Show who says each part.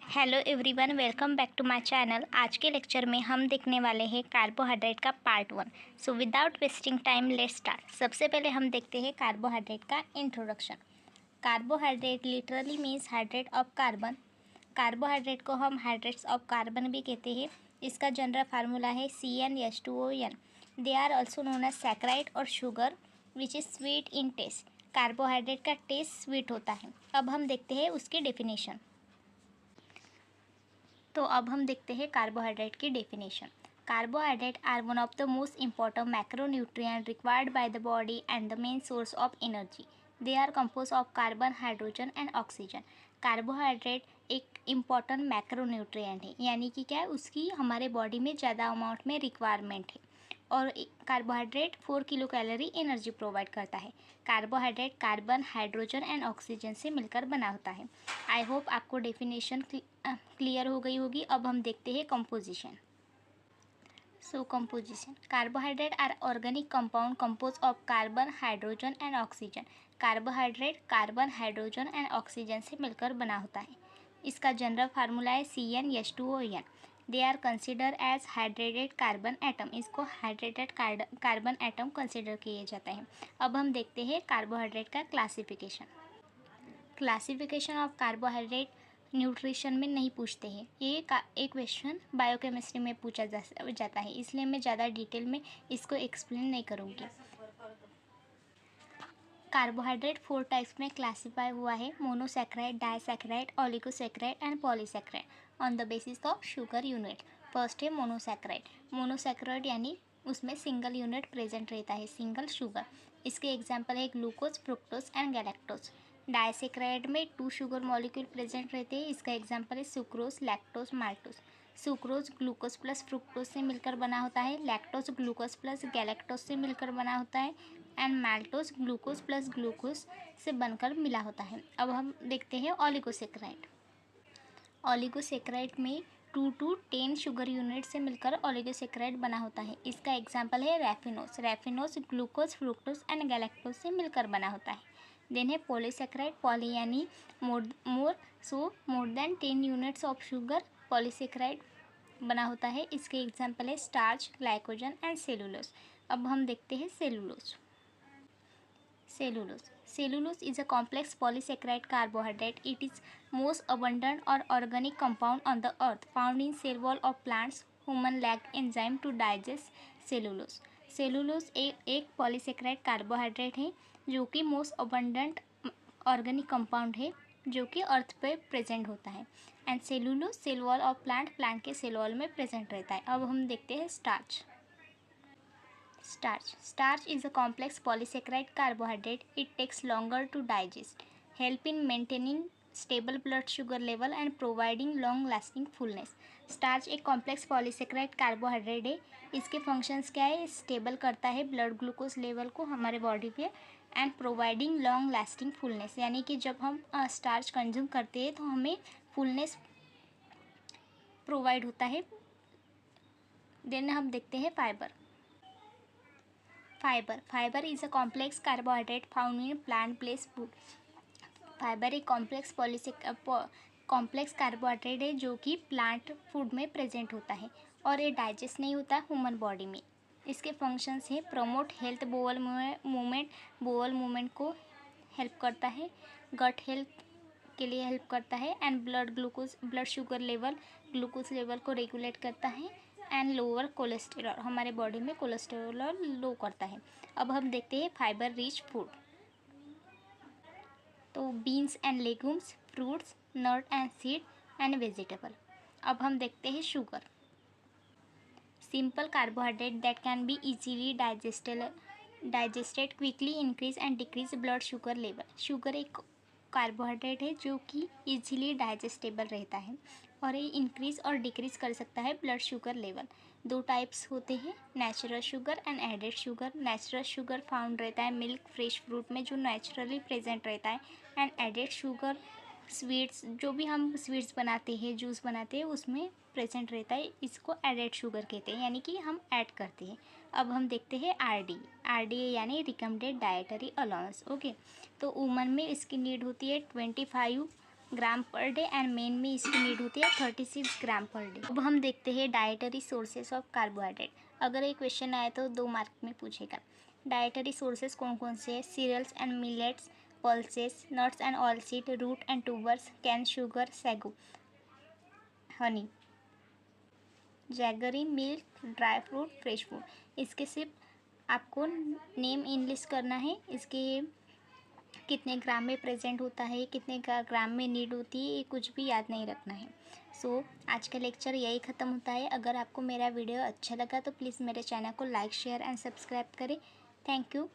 Speaker 1: Hello everyone, welcome back to my channel. आज के lecture में हम देखने वाले हैं कार्बोहाइड्रेट का part 1। So without wasting time let's start. सबसे पहले हम देखते हैं कार्बोहाइड्रेट का introduction. Carbohydrate literally means hydrate of carbon. Carbohydrate को हम हाइड्रेट्स ऑफ कार्बन भी कहते हैं। इसका जनरल फार्मूला है CnH2ON। They are also known as saccharide और sugar which is sweet in taste. Carbohydrate का टेस्ट स्वीट होता है। अब हम देखते हैं उसकी डेफिनेशन। तो अब हम देखते हैं कार्बोहाइड्रेट की definition. Carbohydrate are one of the most important macronutrient required by the body and the main source of energy. They are compose of carbon, hydrogen and oxygen. Carbohydrate एक इम्पॉर्टेंट मैक्रोन्यूट्रिएंट है, यानी कि क्या है, उसकी हमारे body में ज़्यादा अमाउंट में रिक्वायरमेंट है। और carbohydrate 4 kilo calorie energy provide करता है। Carbohydrate carbon, hydrogen and oxygen से मिलकर बना होता है। आई होप आपको डेफिनेशन क्लियर हो गई होगी। अब हम देखते हैं composition. So composition, carbohydrate are organic compound compose of carbon, hydrogen and oxygen. Carbohydrate carbon, hydrogen and oxygen से मिलकर बना होता है। इसका जनरल फार्मूला है CnH2ON। They are consider as hydrated carbon atom. इसको हाइड्रेटेड कार्बन एटम कंसिडर किए जाते हैं। अब हम देखते हैं कार्बोहाइड्रेट का classification. Classification of carbohydrate nutrition में नहीं पूछते हैं। ये एक क्वेश्चन बायोकेमिस्ट्री में पूछा जाता है, इसलिए मैं ज़्यादा डिटेल में इसको एक्सप्लेन नहीं करूँगी। कार्बोहाइड्रेट 4 टाइप्स में क्लासीफाई हुआ है: monosaccharide, disaccharide, oligosaccharide and polysaccharide on the basis of sugar unit. First है मोनोसैकेराइड। मोनोसैकेराइड यानी उसमें सिंगल यूनिट प्रेजेंट रहता है, सिंगल शुगर। इसके एग्जाम्पल है glucose, fructose and galactose. Disaccharide में 2 शुगर मॉलिक्यूल प्रेजेंट रहते हैं। इसका एग्जाम्पल है sucrose, lactose, maltose. Sucrose glucose plus fructose से मिलकर बना होता है। लैक्टोज ग्लूकोज प्लस गैलेक्टोज से मिलकर बना होता है। And maltose glucose plus glucose से बनकर मिला होता है। अब हम देखते हैं ओलिगोसैकेराइड। ओलिगोसैकेराइड में 2 to 10 शुगर यूनिट से मिलकर ओलिगोसैकेराइड बना होता है। इसका एग्जाम्पल है raffinose. Raffinose glucose, fructose and galactose से मिलकर बना होता है। देन है पॉलीसैकेराइड। पॉली यानी more than 10 units of sugar polysaccharide बना होता है। इसके एग्जाम्पल है स्टार्च, ग्लाइकोजन एंड सेलुलोज। अब हम देखते हैं cellulose. Cellulose is a complex polysaccharide carbohydrate. It is most abundant or organic compound on the earth, found in cell wall of plants. Human lack enzyme to digest cellulose. Cellulose एक polysaccharide carbohydrate है जो कि most abundant organic compound है जो कि अर्थ पे present होता है। And cellulose cell wall of plant के सेल वॉल में प्रेजेंट रहता है। अब हम देखते हैं starch. Starch is a complex polysaccharide carbohydrate. It takes longer to digest, help in maintaining stable blood sugar level and providing long-lasting fullness. Starch एक complex polysaccharide carbohydrate है। इसके फंक्शंस क्या है? स्टेबल करता है ब्लड ग्लूकोज लेवल को हमारे body पे and providing long lasting fullness, यानी कि जब हम स्टार्च कंज्यूम करते हैं तो हमें फुलनेस प्रोवाइड होता है। देन हम देखते हैं fibre. Fiber is a complex carbohydrate found in plant-based food. Fibre एक कॉम्प्लेक्स कार्बोहाइड्रेट है जो कि प्लांट फूड में प्रेजेंट होता है और ये डाइजेस्ट नहीं होता ह्यूमन बॉडी में। इसके फंक्शंस हैं प्रमोट हेल्थ, बोवल मूवमेंट को हेल्प करता है, गट हेल्थ के लिए हेल्प करता है and blood sugar level, glucose level को रेगुलेट करता है एंड लोअर कोलेस्टेरॉल, हमारे बॉडी में कोलेस्टेरॉल लो करता है। अब हम देखते हैं फाइबर रिच फूड। तो beans and legumes, fruits, nut and seed and vegetable. अब हम देखते हैं sugar. Simple carbohydrate that can be easily digested quickly increase and decrease blood sugar level. Sugar एक कार्बोहाइड्रेट है जो कि इजीली डाइजेस्टेबल रहता है और ये इंक्रीज और डिक्रीज कर सकता है ब्लड शुगर लेवल। 2 टाइप्स होते हैं, natural sugar and added sugar. Natural sugar found रहता है मिल्क, फ्रेश फ्रूट में जो नेचुरली प्रेजेंट रहता है। एंड एडेड शुगर स्वीट्स, जो भी हम स्वीट्स बनाते हैं, जूस बनाते हैं, उसमें प्रेजेंट रहता है। इसको एडेड शुगर कहते हैं, यानी कि हम ऐड करते हैं। अब हम देखते हैं आरडी यानी रिकमेंडेड डाइटरी अलाउंस। ओके, तो वुमन में इसकी नीड होती है 25 ग्राम पर डे एंड मेन में इसकी नीड होती है 36 ग्राम पर डे। अब हम देखते हैं डाइटरी सोर्सेस ऑफ कार्बोहाइड्रेट। अगर ये क्वेश्चन आए तो 2 मार्क में पूछेगा। डाइटरी सोर्सेस कौन कौन से हैं? Cereals and millets, pulses, nuts and oil seed, root and tubers, cane sugar, sago, honey, jaggery, milk, dry fruit, fresh food. इसके सिर्फ आपको नेम इंग्लिश करना है, इसके कितने ग्राम में प्रेजेंट होता है, कितने ग्राम में नीड होती है, ये कुछ भी याद नहीं रखना है। आज का लेक्चर यही ख़त्म होता है। अगर आपको मेरा वीडियो अच्छा लगा तो प्लीज़ मेरे चैनल को लाइक शेयर एंड सब्सक्राइब करें। Thank you.